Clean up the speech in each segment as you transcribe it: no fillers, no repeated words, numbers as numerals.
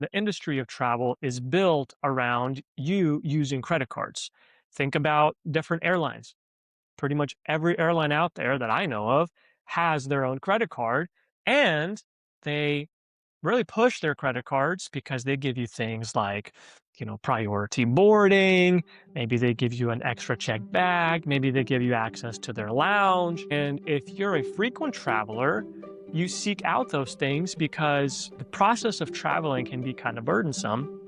The industry of travel is built around you using credit cards. Think about different airlines. Pretty much every airline out there that I know of has their own credit card, and they really push their credit cards because they give you things like, priority boarding. Maybe they give you an extra check bag. Maybe they give you access to their lounge. And if you're a frequent traveler, you seek out those things because the process of traveling can be kind of burdensome.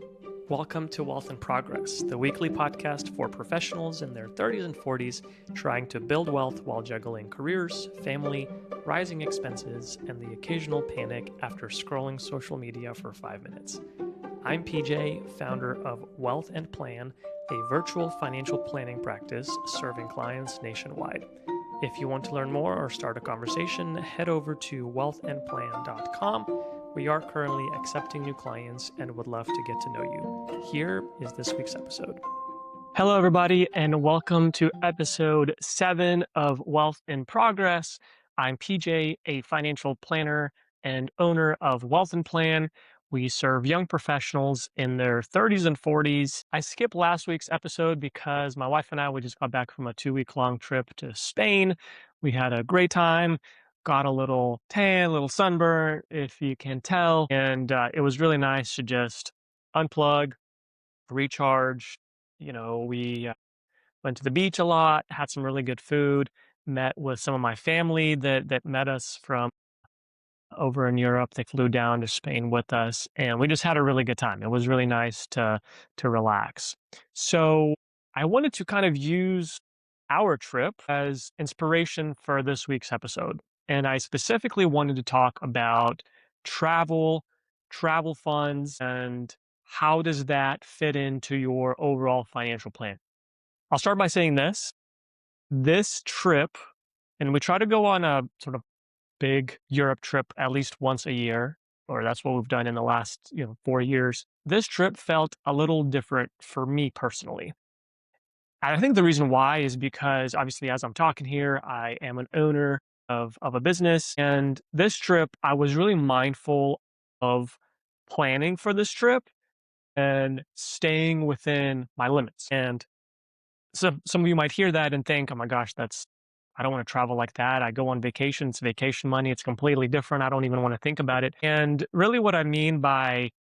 Welcome to Wealth in Progress, the weekly podcast for professionals in their 30s and 40s trying to build wealth while juggling careers, family, rising expenses, and the occasional panic after scrolling social media for 5 minutes. I'm PJ, founder of Wealth and Plan, a virtual financial planning practice serving clients nationwide. If you want to learn more or start a conversation, head over to wealthandplan.com. We are currently accepting new clients and would love to get to know you. Here is this week's episode. Hello, everybody, and welcome to episode 7 of Wealth in Progress. I'm PJ, a financial planner and owner of Wealth and Plan. We serve young professionals in their 30s and 40s. I skipped last week's episode because my wife and I, we just got back from a 2-week-long trip to Spain. We had a great time, got a little tan, a little sunburn, if you can tell. And it was really nice to just unplug, recharge. We went to the beach a lot, had some really good food, met with some of my family that met us from over in Europe. They flew down to Spain with us, and we just had a really good time. It was really nice to relax. So I wanted to kind of use our trip as inspiration for this week's episode. And I specifically wanted to talk about travel, travel funds, and how does that fit into your overall financial plan. I'll start by saying this trip, and we try to go on a sort of big Europe trip at least once a year, or that's what we've done in the last, 4 years. This trip felt a little different for me personally. And I think the reason why is because obviously as I'm talking here, I am an owner of a business. And this trip, I was really mindful of planning for this trip and staying within my limits. And some of you might hear that and think, oh my gosh, I don't want to travel like that. I go on vacation, it's vacation money, it's completely different. I don't even want to think about it. And really, what I mean by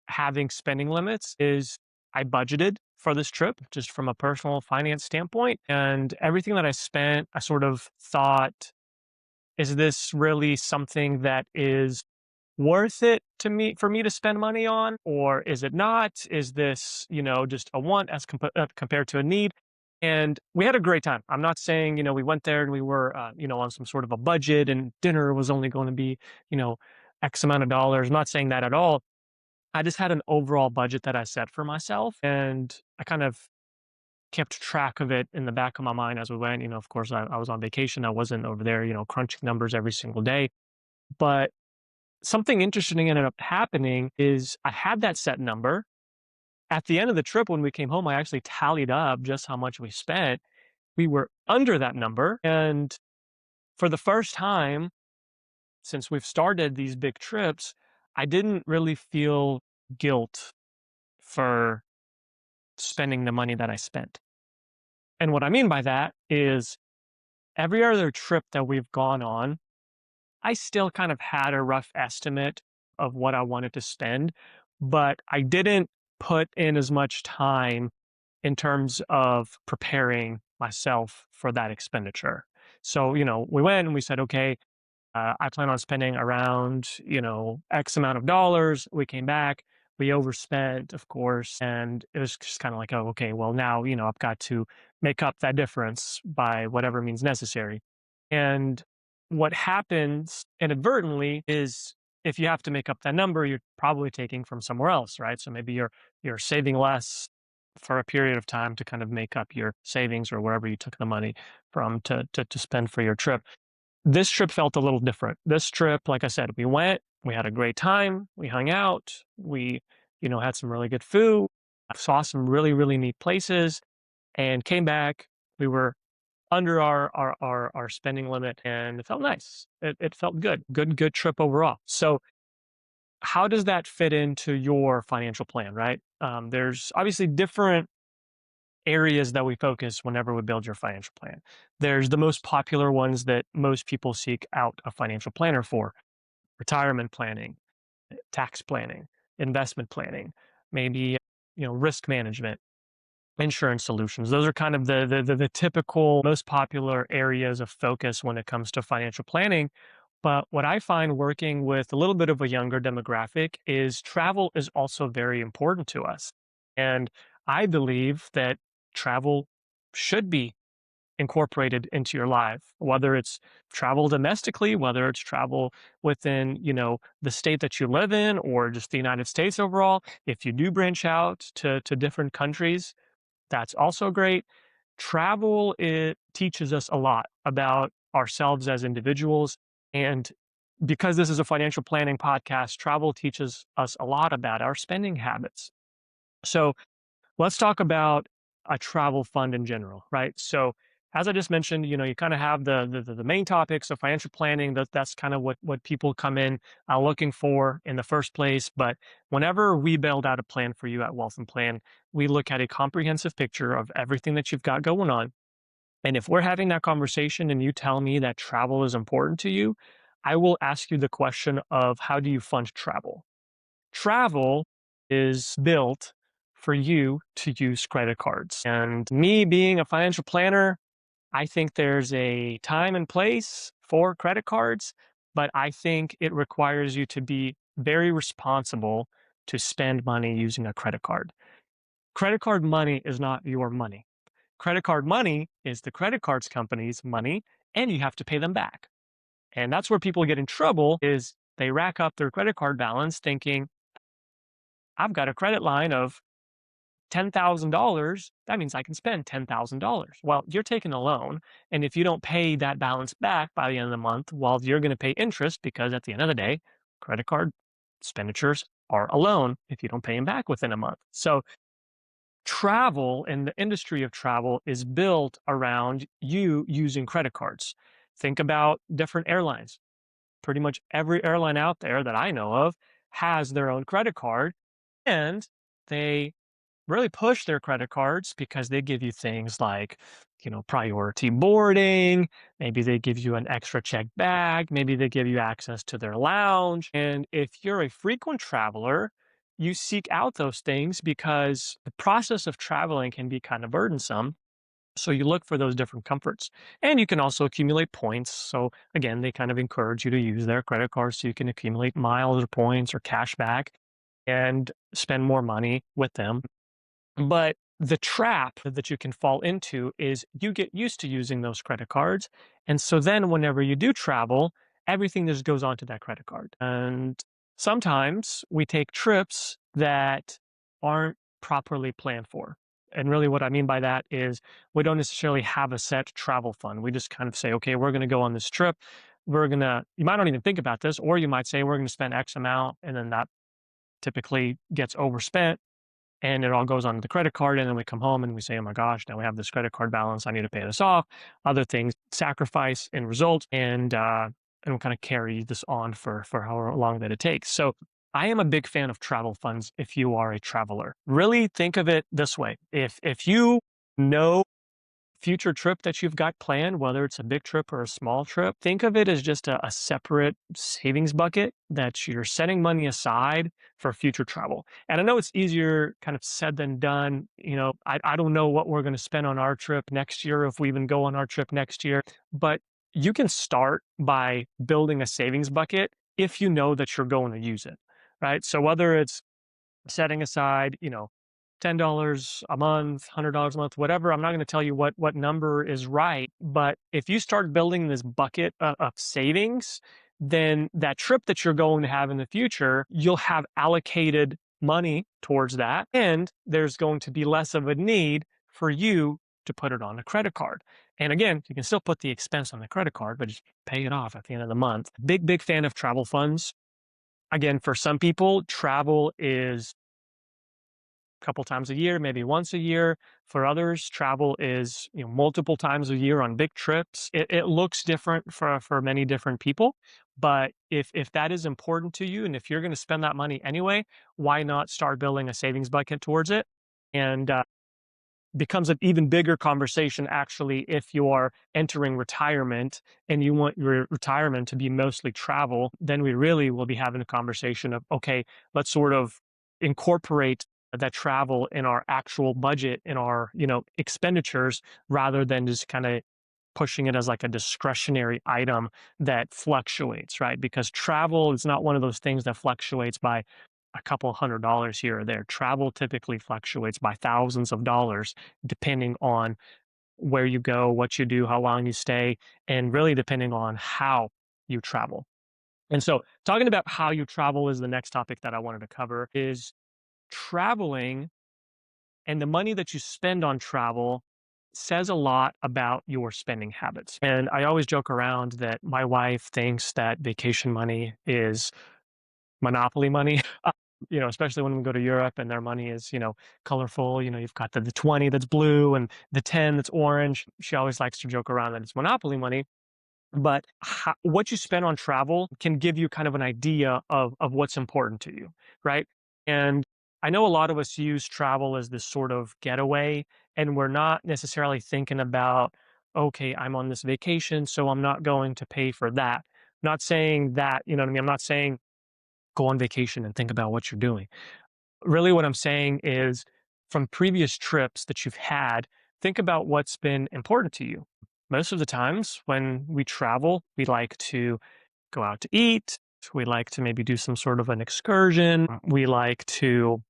having spending limits is I budgeted for this trip just from a personal finance standpoint. And everything that I spent, I sort of thought, is this really something that is worth it to me for me to spend money on, or is it not? Is this, just a want as compared to a need? And we had a great time. I'm not saying, we went there and we were, on some sort of a budget and dinner was only going to be, you know, X amount of dollars. I'm not saying that at all. I just had an overall budget that I set for myself, and I kind of kept track of it in the back of my mind as we went. Of course, I was on vacation. I wasn't over there, crunching numbers every single day. But something interesting ended up happening is I had that set number. At the end of the trip, when we came home, I actually tallied up just how much we spent. We were under that number. And for the first time since we've started these big trips, I didn't really feel guilt for spending the money that I spent. And what I mean by that is every other trip that we've gone on, I still kind of had a rough estimate of what I wanted to spend, but I didn't put in as much time in terms of preparing myself for that expenditure. So, we went and we said, okay, I plan on spending around, X amount of dollars. We came back, we overspent, of course, and it was just kind of like, oh, okay, well, now, I've got to make up that difference by whatever means necessary. And what happens inadvertently is if you have to make up that number, you're probably taking from somewhere else, right? So maybe you're saving less for a period of time to kind of make up your savings or wherever you took the money from to spend for your trip. This trip felt a little different. This trip, like I said, we went, we had a great time, we hung out, we, had some really good food, saw some really, really neat places, and came back. We were under our spending limit, and it felt nice. It felt good. Good trip overall. So how does that fit into your financial plan, right? There's obviously different areas that we focus whenever we build your financial plan. There's the most popular ones that most people seek out a financial planner for: retirement planning, tax planning, investment planning, maybe risk management, insurance solutions. Those are kind of the typical most popular areas of focus when it comes to financial planning. But what I find working with a little bit of a younger demographic is travel is also very important to us. And I believe that travel should be incorporated into your life, whether it's travel domestically, whether it's travel within, the state that you live in or just the United States overall. If you do branch out to different countries, that's also great. Travel, it teaches us a lot about ourselves as individuals. And because this is a financial planning podcast, travel teaches us a lot about our spending habits. So let's talk about a travel fund in general, right? So as I just mentioned, you kind of have the main topics of financial planning. That's kind of what people come in looking for in the first place. But whenever we build out a plan for you at Wealth and Plan, we look at a comprehensive picture of everything that you've got going on. And if we're having that conversation and you tell me that travel is important to you, I will ask you the question of how do you fund travel? Travel is built for you to use credit cards. And me being a financial planner, I think there's a time and place for credit cards, but I think it requires you to be very responsible to spend money using a credit card. Credit card money is not your money. Credit card money is the credit cards company's money, and you have to pay them back. And that's where people get in trouble is they rack up their credit card balance thinking, I've got a credit line of $10,000, that means I can spend $10,000. Well, you're taking a loan, and if you don't pay that balance back by the end of the month, well, you're going to pay interest because at the end of the day, credit card expenditures are a loan if you don't pay them back within a month. So, travel and the industry of travel is built around you using credit cards. Think about different airlines. Pretty much every airline out there that I know of has their own credit card, and they really push their credit cards because they give you things like, priority boarding. Maybe they give you an extra check bag. Maybe they give you access to their lounge. And if you're a frequent traveler, you seek out those things because the process of traveling can be kind of burdensome. So you look for those different comforts. And you can also accumulate points. So again, they kind of encourage you to use their credit cards so you can accumulate miles or points or cash back and spend more money with them. But the trap that you can fall into is you get used to using those credit cards. And so then whenever you do travel, everything just goes onto that credit card. And sometimes we take trips that aren't properly planned for. And really, what I mean by that is we don't necessarily have a set travel fund. We just kind of say, okay, we're going to go on this trip. You might not even think about this, or you might say, we're going to spend X amount. And then that typically gets overspent and it all goes on the credit card. And then we come home and we say, oh my gosh, now we have this credit card balance. I need to pay this off. Other things sacrifice and result. And we kind of carry this on for however long that it takes. So I am a big fan of travel funds if you are a traveler. Really think of it this way. If you know future trip that you've got planned, whether it's a big trip or a small trip, think of it as just a separate savings bucket that you're setting money aside for future travel. And I know it's easier kind of said than done. I don't know what we're going to spend on our trip next year, if we even go on our trip next year, but you can start by building a savings bucket if you know that you're going to use it, right? So whether it's setting aside, $10 a month, $100 a month, whatever. I'm not going to tell you what number is right, but if you start building this bucket of savings, then that trip that you're going to have in the future, you'll have allocated money towards that, and there's going to be less of a need for you to put it on a credit card. And again, you can still put the expense on the credit card, but just pay it off at the end of the month. Big fan of travel funds. Again, for some people, travel is couple times a year, maybe once a year. For others, travel is, multiple times a year on big trips. It looks different for many different people, but if that is important to you, and if you're going to spend that money anyway, why not start building a savings bucket towards it? And becomes an even bigger conversation actually if you are entering retirement and you want your retirement to be mostly travel. Then we really will be having a conversation of, okay, let's sort of incorporate that travel in our actual budget, in our expenditures, rather than just kind of pushing it as like a discretionary item that fluctuates, right? Because travel is not one of those things that fluctuates by a couple $100 here or there. Travel typically fluctuates by thousands of dollars depending on where you go, what you do, how long you stay, and really depending on how you travel. And so, talking about how you travel is the next topic that I wanted to cover. Is traveling and the money that you spend on travel says a lot about your spending habits. And I always joke around that my wife thinks that vacation money is monopoly money. Especially when we go to Europe and their money is, colorful. You've got the 20 that's blue and the 10 that's orange. She always likes to joke around that it's monopoly money. But what you spend on travel can give you kind of an idea of what's important to you, right? And I know a lot of us use travel as this sort of getaway, and we're not necessarily thinking about, okay, I'm on this vacation, so I'm not going to pay for that. Not saying that, you know what I mean? I'm not saying go on vacation and think about what you're doing. Really, what I'm saying is from previous trips that you've had, think about what's been important to you. Most of the times when we travel, we like to go out to eat. We like to maybe do some sort of an excursion. We like to,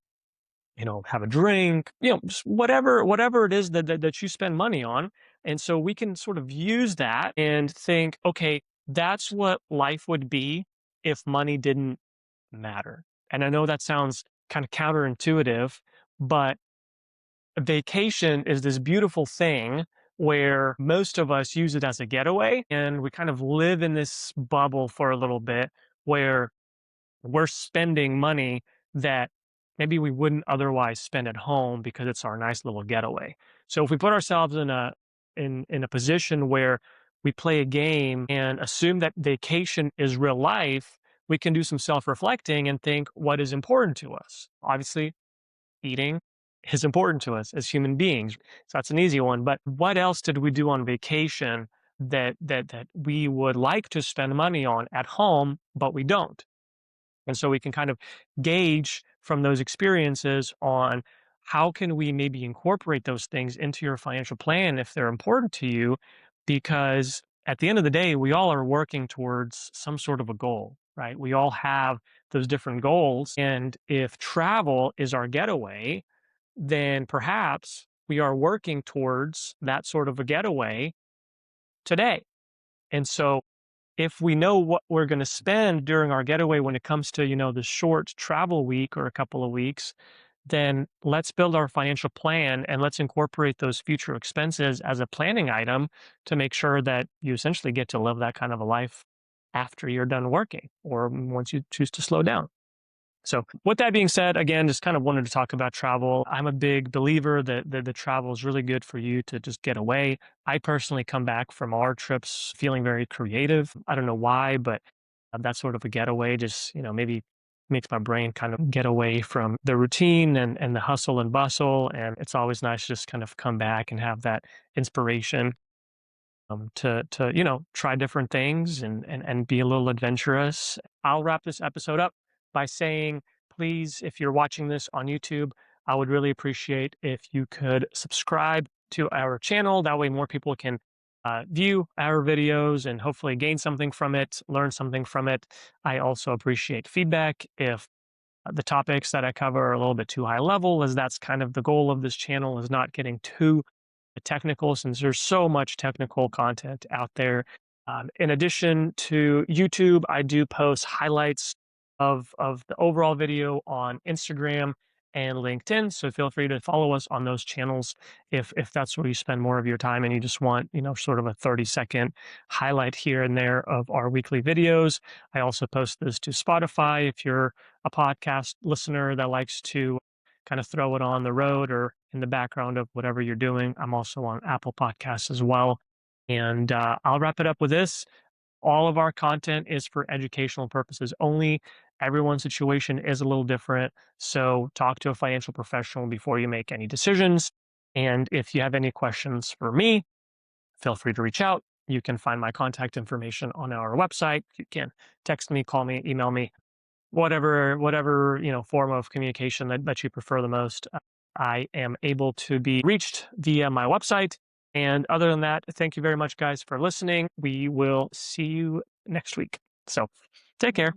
have a drink, just whatever it is that you spend money on. And so we can sort of use that and think, okay, that's what life would be if money didn't matter. And I know that sounds kind of counterintuitive, but a vacation is this beautiful thing where most of us use it as a getaway and we kind of live in this bubble for a little bit where we're spending money that maybe we wouldn't otherwise spend at home because it's our nice little getaway. So if we put ourselves in a position where we play a game and assume that vacation is real life, we can do some self-reflecting and think what is important to us. Obviously, eating is important to us as human beings. So that's an easy one. But what else did we do on vacation that we would like to spend money on at home, but we don't? And so we can kind of gauge from those experiences on how can we maybe incorporate those things into your financial plan if they're important to you, because at the end of the day, we all are working towards some sort of a goal, right? We all have those different goals. And if travel is our getaway, then perhaps we are working towards that sort of a getaway today. And so if we know what we're going to spend during our getaway when it comes to, the short travel week or a couple of weeks, then let's build our financial plan and let's incorporate those future expenses as a planning item to make sure that you essentially get to live that kind of a life after you're done working or once you choose to slow down. So, with that being said, again, just kind of wanted to talk about travel. I'm a big believer that the travel is really good for you to just get away. I personally come back from our trips feeling very creative. I don't know why, but that sort of a getaway just, maybe makes my brain kind of get away from the routine and the hustle and bustle. And it's always nice to just kind of come back and have that inspiration to try different things and be a little adventurous. I'll wrap this episode up by saying, please, if you're watching this on YouTube, I would really appreciate if you could subscribe to our channel. That way, more people can view our videos and hopefully gain something from it, learn something from it. I also appreciate feedback if the topics that I cover are a little bit too high level, as that's kind of the goal of this channel, is not getting too technical, since there's so much technical content out there. In addition to YouTube, I do post highlights of the overall video on Instagram and LinkedIn. So feel free to follow us on those channels if that's where you spend more of your time and you just want, sort of a 30-second highlight here and there of our weekly videos. I also post this to Spotify if you're a podcast listener that likes to kind of throw it on the road or in the background of whatever you're doing. I'm also on Apple Podcasts as well. And I'll wrap it up with this. All of our content is for educational purposes only. Everyone's situation is a little different. So talk to a financial professional before you make any decisions. And if you have any questions for me, feel free to reach out. You can find my contact information on our website. You can text me, call me, email me, whatever form of communication that you prefer the most. I am able to be reached via my website. And other than that, thank you very much, guys, for listening. We will see you next week. So take care.